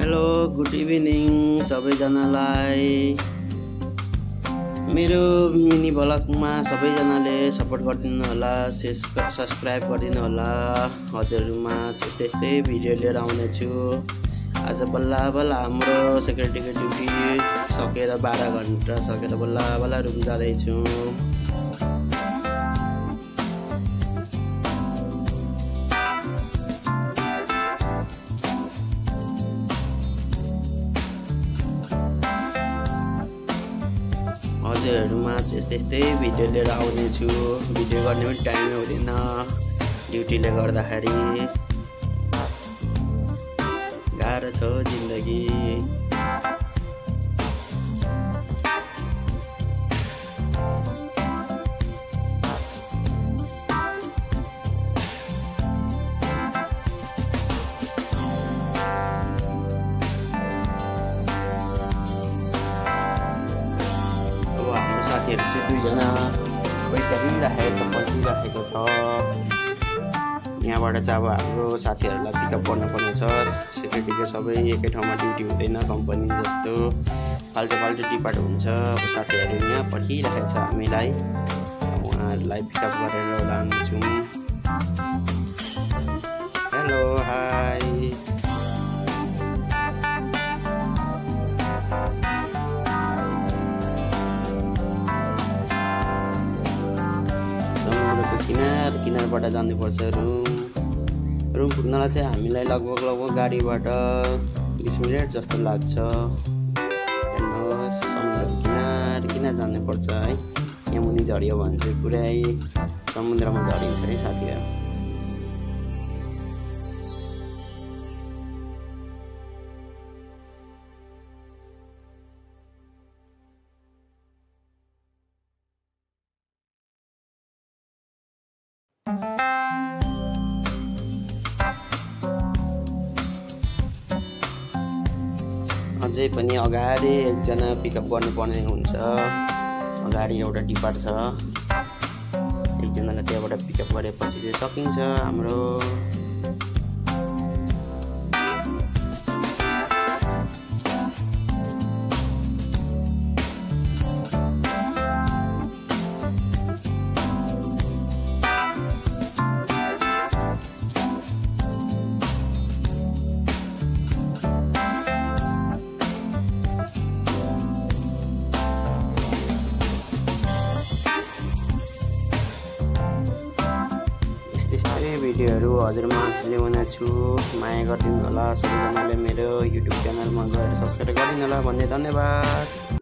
Hello good evening सबैजनालाई। मेरो mini ब्लगमा सबैजनाले सपोर्ट गरिदिनु होला, सब्सक्राइब गरिदिनु होला। हजुरमा त्यस्तै भिडियो लिएर आउने छु। आज बल्ल हाम्रो सेक्युरिटीको ड्युटी सकेर 12 घण्टा सकेर बल्ल रुम जाँदैछु। हजुरहरुमा त्यस्तै भिडियो लिएर आउने छु। भिडियो गर्ने पनि टाइम हुँदैन ड्युटीले गर्दाखेरि। गाह्रो छ जिन्दगी। साथीहरु चाहिँ 2 जना वेट गरिरहेको छ, पर्खिरहेको छ। यहाँबाट चाहिँ अब हाम्रो साथीहरुलाई पिकअप गर्नुपर्ने छ। सेक्युरिटीको सबै एकै ठाउँमा ड्युटी हुँदैन, कम्पनी जस्तो फाल्टो डिपार्ट हुन्छ। अब साथीहरु यहाँ पर्खिरहेको छ हामीलाई, उहाँहरुलाई पिकअप गरेर लान्छौँ। Hello hi. किनारबाट जानुपर्छ रुम पुग्नलाई चाहिँ हामीलाई लगभग गाडीबाट 20 मिनेट जस्तो लाग्छ। हेर्नुहोस् समुद्रको किनार जानुपर्छ है। यहाँ मुनि झऱ्यो भने चाहिँ पुरै समुद्रमा झरिन्छ है साथीहरु। अझै पनि अगाडि एकजना पिकअप गर्नुपर्ने हुन्छ। अगाडि एउटा डिपार्ट छ, एकजनालाई त्यहाँबाट पिकअप गरेपछि चाहिँ सकिन्छ हाम्रो। भिडियोहरू हजुरमा ल्याउने छु। माया गरिदिनु होला सबैजनाले। मेरो युट्युब च्यानलमा गएर सब्स्क्राइब गरिदिनु होला भन्ने धन्यवाद।